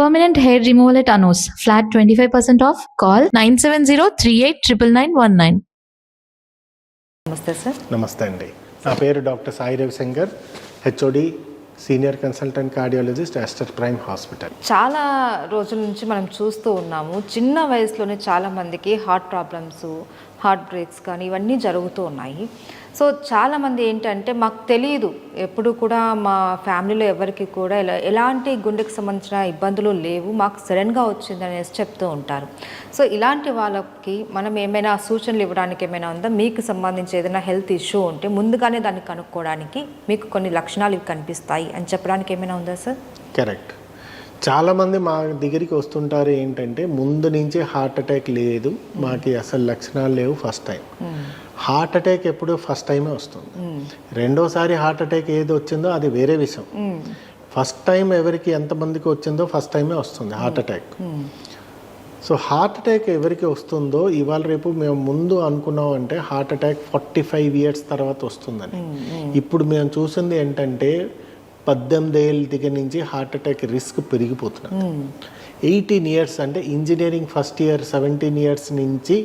Permanent hair removal at Anos. Flat 25% off. Call 970-389919. నమస్తే sir. నమస్తే అండి. నా పేరు doctor Sai Ravishankar, HOD senior consultant cardiologist Aster prime hospital. చాలా రోజుల నుంచి మనం చూస్తూ ఉన్నాము, చిన్న వయసులోనే చాలా మందికి హార్ట్ ప్రాబ్లమ్స్, హార్ట్ బ్రేక్స్ కానీ ఇవన్నీ జరుగుతూ ఉన్నాయి. సో చాలామంది ఏంటంటే మాకు తెలియదు, ఎప్పుడు కూడా మా ఫ్యామిలీలో ఎవరికి కూడా ఎలాంటి గుండెకి సంబంధించిన ఇబ్బందులు లేవు, మాకు సడన్గా వచ్చింది అనేసి చెప్తూ ఉంటారు. సో ఇలాంటి వాళ్ళకి మనం ఏమైనా సూచనలు ఇవ్వడానికి ఏమైనా ఉందా? మీకు సంబంధించి ఏదైనా హెల్త్ ఇష్యూ ఉంటే ముందుగానే దాన్ని కనుక్కోవడానికి మీకు కొన్ని లక్షణాలు ఇవి కనిపిస్తాయి అని చెప్పడానికి ఏమైనా ఉందా సార్? కరెక్ట్. చాలామంది మా దగ్గరికి వస్తుంటారు ఏంటంటే ముందు నుంచి హార్ట్ అటాక్ లేదు, మాకు అసలు లక్షణాలు లేవు, ఫస్ట్ టైం. హార్ట్ అటాక్ ఎప్పుడు ఫస్ట్ టైమే వస్తుంది. రెండోసారి హార్ట్ అటాక్ ఏది వచ్చిందో అది వేరే విషయం. ఫస్ట్ టైం ఎవరికి ఎంతమందికి వచ్చిందో ఫస్ట్ టైమే వస్తుంది heart attack. So heart attack ఎవరికి వస్తుందో ఇవాళ రేపు మేము ముందు అనుకున్నాం అంటే హార్ట్ అటాక్ 45 years తర్వాత వస్తుందని. ఇప్పుడు మేము చూసింది ఏంటంటే 18 ఏళ్ళ దగ్గర నుంచి హార్ట్ అటాక్ రిస్క్ పెరిగిపోతున్నది. 18 years అంటే ఇంజనీరింగ్ ఫస్ట్ ఇయర్ 17 years నుంచి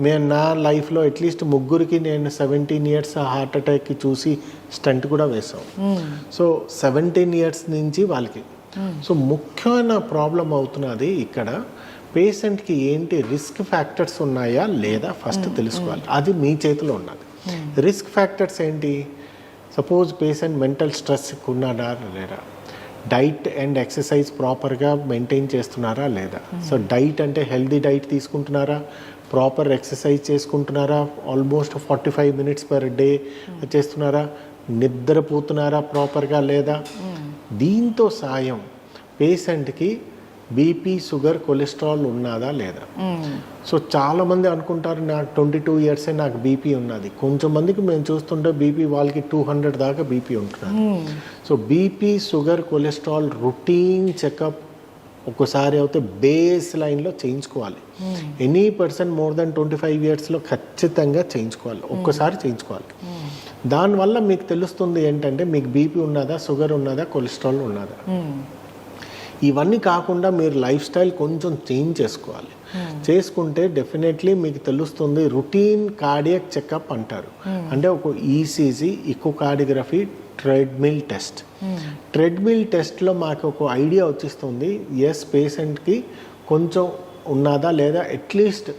మేము నా లైఫ్లో అట్లీస్ట్ ముగ్గురికి నేను 17 years హార్ట్ అటాక్కి చూసి స్టంట్ కూడా వేసాం. సో 17 years నుంచి వాళ్ళకి. సో ముఖ్యమైన ప్రాబ్లం అవుతున్నది ఇక్కడ పేషెంట్కి ఏంటి రిస్క్ ఫ్యాక్టర్స్ ఉన్నాయా లేదా ఫస్ట్ తెలుసుకోవాలి. అది మీ చేతిలో ఉన్నది. రిస్క్ ఫ్యాక్టర్స్ ఏంటి? సపోజ్ పేషెంట్ మెంటల్ స్ట్రెస్ ఉన్నారా లేదా, డైట్ అండ్ ఎక్సర్సైజ్ ప్రాపర్గా మెయింటైన్ చేస్తున్నారా లేదా. సో డైట్ అంటే హెల్దీ డైట్ తీసుకుంటున్నారా, ప్రాపర్ ఎక్సర్సైజ్ చేసుకుంటున్నారా, ఆల్మోస్ట్ 45 minutes per day చేస్తున్నారా, నిద్రపోతున్నారా ప్రాపర్గా లేదా. దీంతో సాయం పేషెంట్కి బీపీ, షుగర్, కొలెస్ట్రాల్ ఉన్నదా లేదా. సో చాలామంది అనుకుంటారు నాకు 22 years నాకు బీపీ ఉన్నది. కొంచెం మందికి మేము చూస్తుంటే బీపీ వాళ్ళకి 200 దాకా బీపీ ఉంటున్నారు. So BP, sugar, cholesterol routine checkup ఒక్కసారి అయితే బేస్ లైన్లో చేయించుకోవాలి. ఎనీ పర్సన్ మోర్ దెన్ 25 yearsలో ఖచ్చితంగా చేయించుకోవాలి, ఒక్కసారి చేయించుకోవాలి. దానివల్ల మీకు తెలుస్తుంది ఏంటంటే మీకు బీపీ ఉన్నదా, షుగర్ ఉన్నదా, కొలెస్ట్రాల్ ఉన్నదా. ఇవన్నీ కాకుండా మీరు లైఫ్ స్టైల్ కొంచెం చేంజ్ చేసుకోవాలి. చేసుకుంటే డెఫినెట్లీ మీకు తెలుస్తుంది. రొటీన్ కార్డియాక్ చెకప్ అంటారు. అంటే ఒక ఈసీజీ, ఇకోకార్డియోగ్రఫీ, ట్రెడ్మిల్ టెస్ట్. ట్రెడ్మిల్ టెస్ట్లో మాకు ఒక ఐడియా వచ్చేస్తుంది, ఎస్ పేషెంట్కి కొంచెం ఉన్నదా లేదా, అట్లీస్ట్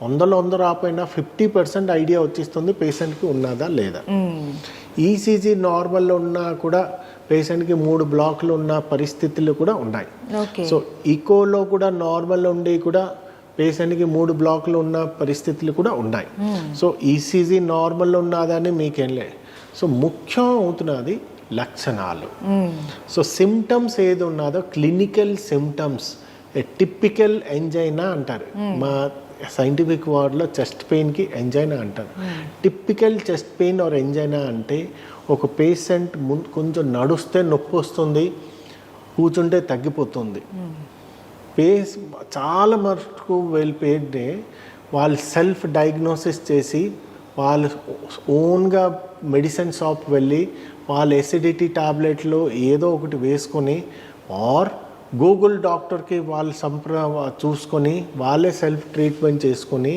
100 రాపోయినా 50% ఐడియా వచ్చేస్తుంది పేషెంట్కి ఉన్నదా లేదా. ఈసీజీ నార్మల్లో ఉన్నా కూడా పేషెంట్కి 3 బ్లాక్లు ఉన్న పరిస్థితులు కూడా ఉన్నాయి. సో ఈకోలో కూడా నార్మల్ ఉండి కూడా పేషెంట్కి 3 బ్లాక్లు ఉన్న పరిస్థితులు కూడా ఉన్నాయి. సో ఈసీజీ నార్మల్లో ఉన్నదని మీకేం లేదు. సో ముఖ్యం అవుతున్నది లక్షణాలు. సో సిమ్టమ్స్ ఏది ఉన్నదో క్లినికల్ సిమ్టమ్స్, టిపికల్ ఎంజైనా అంటారు. మా సైంటిఫిక్ వర్డ్లో చెస్ట్ పెయిన్కి ఎంజైనా అంటారు. Typical chest pain or angina అంటే ఒక పేషెంట్ కొంచెం నడుస్తే నొప్పి వస్తుంది, కూర్చుంటే తగ్గిపోతుంది. చాలా మటుకు వెళ్ళిపోయింటే వాళ్ళు సెల్ఫ్ డయాగ్నోసిస్ చేసి వాళ్ళు ఓన్గా మెడిసిన్ షాప్ వెళ్ళి వాళ్ళ ఎసిడిటీ టాబ్లెట్లు ఏదో ఒకటి వేసుకొని ఆర్ గూగుల్ డాక్టర్కి వాళ్ళు చూసుకొని వాళ్ళే సెల్ఫ్ ట్రీట్మెంట్ చేసుకొని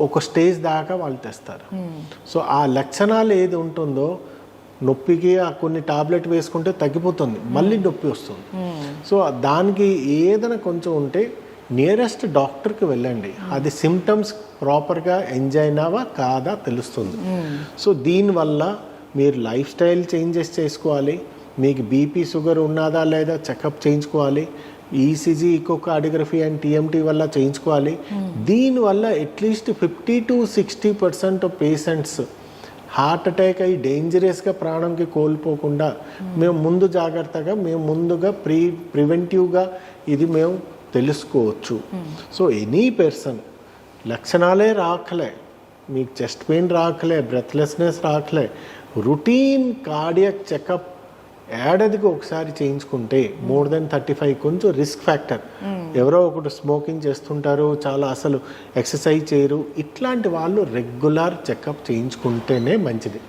ఒక స్టేజ్ దాకా వాళ్ళు తెస్తారు. సో ఆ లక్షణాలు ఏది ఉంటుందో నొప్పికి కొన్ని టాబ్లెట్ వేసుకుంటే తగ్గిపోతుంది, మళ్ళీ నొప్పి వస్తుంది. సో దానికి ఏదైనా కొంచెం ఉంటే నియరెస్ట్ డాక్టర్కి వెళ్ళండి. అది సిమ్టమ్స్ ప్రాపర్గా ఎంజైనావా కాదా తెలుస్తుంది. సో దీనివల్ల మీరు లైఫ్ స్టైల్ చేంజెస్ చేసుకోవాలి. మీకు బీపీ, షుగర్ ఉన్నదా లేదా చెకప్ చేయించుకోవాలి. ఈసీజీ, ఇకోకార్డియోగ్రఫీ అండ్ టీఎంటీ వల్ల చేయించుకోవాలి. దీనివల్ల at least 50 to 60% patients heart attack అయ్యి డేంజరస్గా ప్రాణంకి కోల్పోకుండా మేము ముందు జాగ్రత్తగా మేము ముందుగా ప్రివెంటివ్గా ఇది మేము తెలుసుకోవచ్చు. సో ఎనీ పర్సన్ లక్షణాలే రాకలే, మీకు చెస్ట్ పెయిన్ రాకలే, బ్రెత్లెస్నెస్ రాకలే, రొటీన్ కార్డియాక్ చెకప్ ఏడాదికి ఒకసారి చేయించుకుంటే మోర్ దెన్ 35 కొంచెం రిస్క్ ఫ్యాక్టర్. ఎవరో ఒకటి స్మోకింగ్ చేస్తుంటారు, చాలా అసలు ఎక్సర్సైజ్ చేయరు, ఇట్లాంటి వాళ్ళు రెగ్యులర్ చెకప్ చేయించుకుంటేనే మంచిది.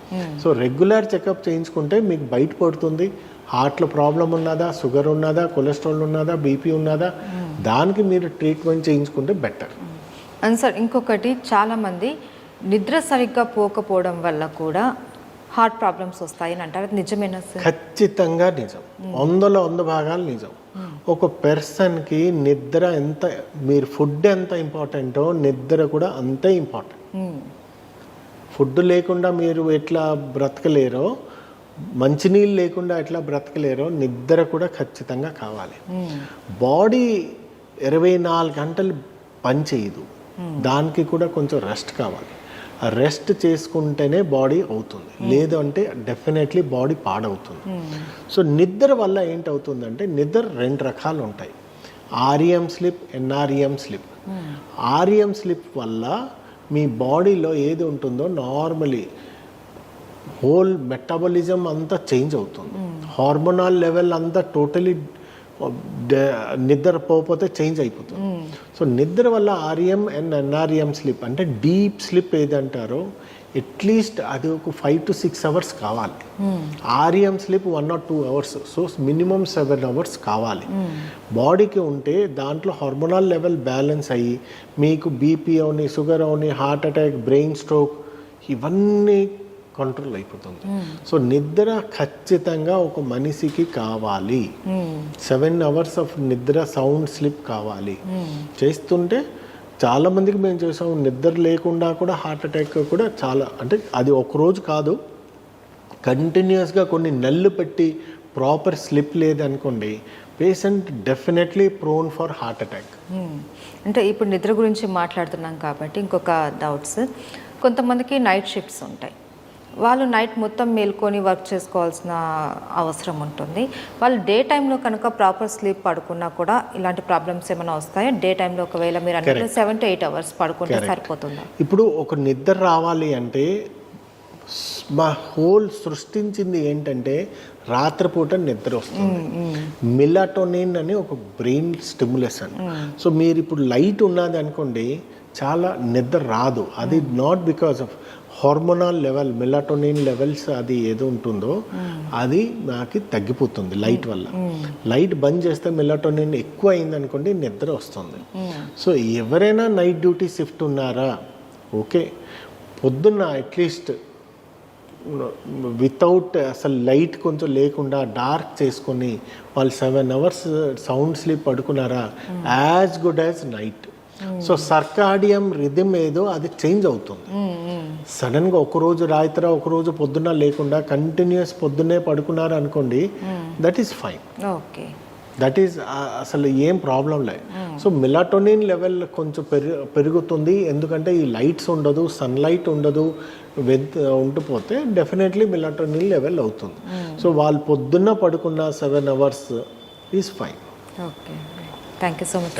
సో రెగ్యులర్ చెకప్ చేయించుకుంటే మీకు బయటపడుతుంది హార్ట్లో ప్రాబ్లం ఉన్నదా, షుగర్ ఉన్నదా, కొలెస్ట్రాల్ ఉన్నదా, బీపీ ఉన్నదా, దానికి మీరు ట్రీట్మెంట్ చేయించుకుంటే బెటర్. అండ్ సార్ ఇంకొకటి, చాలామంది నిద్ర సరిగ్గా పోకపోవడం వల్ల కూడా హార్ట్ ప్రాబ్లమ్స్ వస్తాయని అంటారు, అది నిజమేనా సార్? ఖచ్చితంగా నిజం, 100% నిజం. ఒక పర్సన్కి నిద్ర ఎంత, మీరు ఫుడ్ ఎంత ఇంపార్టెంటో నిద్ర కూడా అంతే ఇంపార్టెంట్. ఫుడ్ లేకుండా మీరు ఎట్లా బ్రతకలేరో, మంచినీళ్ళు లేకుండా ఎట్లా బ్రతకలేరో, నిద్ర కూడా ఖచ్చితంగా కావాలి. బాడీ 24 గంటలు పని చేయదు, దానికి కూడా కొంచెం రెస్ట్ కావాలి. ఆ రెస్ట్ చేసుకుంటేనే బాడీ అవుతుంది, లేదు అంటే డెఫినెట్లీ బాడీ పాడవుతుంది. సో నిద్ర వల్ల ఏంటవుతుందంటే, నిద్ర 2 రకాలు ఉంటాయి, REM sleep, NREM sleep. REM sleep వల్ల మీ బాడీలో ఏది ఉంటుందో నార్మలీ హోల్ మెటబాలిజం అంతా చేంజ్ అవుతుంది, హార్మోనల్ లెవెల్ అంతా టోటలీ నిద్ర పోతే చేంజ్ అయిపోతుంది. సో నిద్ర వల్ల ఆర్ఈఎం అండ్ ఎన్ఆర్ఈఎం స్లీప్ అంటే డీప్ స్లీప్ ఏదంటారో అట్లీస్ట్ అది ఒక 5 to 6 అవర్స్ కావాలి. REM sleep 1 or 2 hours, so minimum 7 hours కావాలి బాడీకి ఉంటే. దాంట్లో హార్మోనల్ లెవెల్ బ్యాలెన్స్ అయ్యి మీకు బీపీ అవని, షుగర్ అవని, హార్ట్ అటాక్, బ్రెయిన్ స్ట్రోక్ ఇవన్నీ కంట్రోల్ అయిపోతుంది. సో నిద్ర ఖచ్చితంగా ఒక మనిషికి కావాలి. 7 అవర్స్ ఆఫ్ నిద్ర, సౌండ్ స్లీప్ కావాలి. చేస్తుంటే చాలా మందికి మేము చూసాం, నిద్ర లేకుండా కూడా హార్ట్ అటాక్ కూడా చాలా, అంటే అది ఒక రోజు కాదు, కంటిన్యూస్గా కొన్ని నెలలు పెట్టి ప్రాపర్ స్లీప్ లేదనుకోండి, patient definitely prone for heart attack. అంటే ఇప్పుడు నిద్ర గురించి మాట్లాడుతున్నాం కాబట్టి ఇంకొక డౌట్స్, కొంతమందికి నైట్ షిఫ్ట్స్ ఉంటాయి, వాళ్ళు నైట్ మొత్తం మేల్కొని వర్క్ చేసుకోవాల్సిన అవసరం ఉంటుంది. వాళ్ళు డే టైంలో కనుక ప్రాపర్ స్లీప్ పడుకున్నా కూడా ఇలాంటి ప్రాబ్లమ్స్ ఏమైనా వస్తాయా? డే టైంలో ఒకవేళ మీరు అంటే 7 to 8 అవర్స్ పడుకుంటే సరిపోతుందా? ఇప్పుడు ఒక నిద్ర రావాలి అంటే మా హోల్ సృష్టించింది ఏంటంటే రాత్రిపూట నిద్ర వస్తుంది. మెలటోనిన్ అని ఒక బ్రెయిన్ స్టిమ్యులేషన్. సో మీరు ఇప్పుడు లైట్ ఉన్నది అనుకోండి, చాలా నిద్ర రాదు. అది not because of hormonal level, melatonin levels అది ఏదో ఉంటుందో అది నాకు తగ్గిపోతుంది లైట్ వల్ల. లైట్ బంద్ చేస్తే మెలటోనిన్ ఎక్కువ అయింది అనుకోండి, నిద్ర వస్తుంది. సో ఎవరైనా నైట్ డ్యూటీ షిఫ్ట్ ఉన్నారా, ఓకే, పొద్దున్న అట్లీస్ట్ వితౌట్ అసలు లైట్ కొంచెం లేకుండా డార్క్ చేసుకొని వాళ్ళు 7 అవర్స్ సౌండ్ స్లీప్ పడుకున్నారా, as good as night. So circadian rhythm ఏదో అది చేంజ్ అవుతుంది. సడన్గా ఒకరోజు రాత్రి ఒకరోజు పొద్దున్న లేకుండా కంటిన్యూస్ పొద్దున్నే పడుకున్నారు అనుకోండి, that is fine, okay, that is అసలు ఏం ప్రాబ్లం లేదు. సో మెలటోనిన్ లెవెల్ కొంచెం పెరుగుతుంది, ఎందుకంటే ఈ లైట్స్ ఉండదు, సన్లైట్ ఉండదు, ఉండిపోతే డెఫినెట్లీ మెలటోనిన్ లెవెల్ అవుతుంది. సో వాళ్ళు పొద్దున్న పడుకున్న 7 hours is fine. Okay, thank you so much.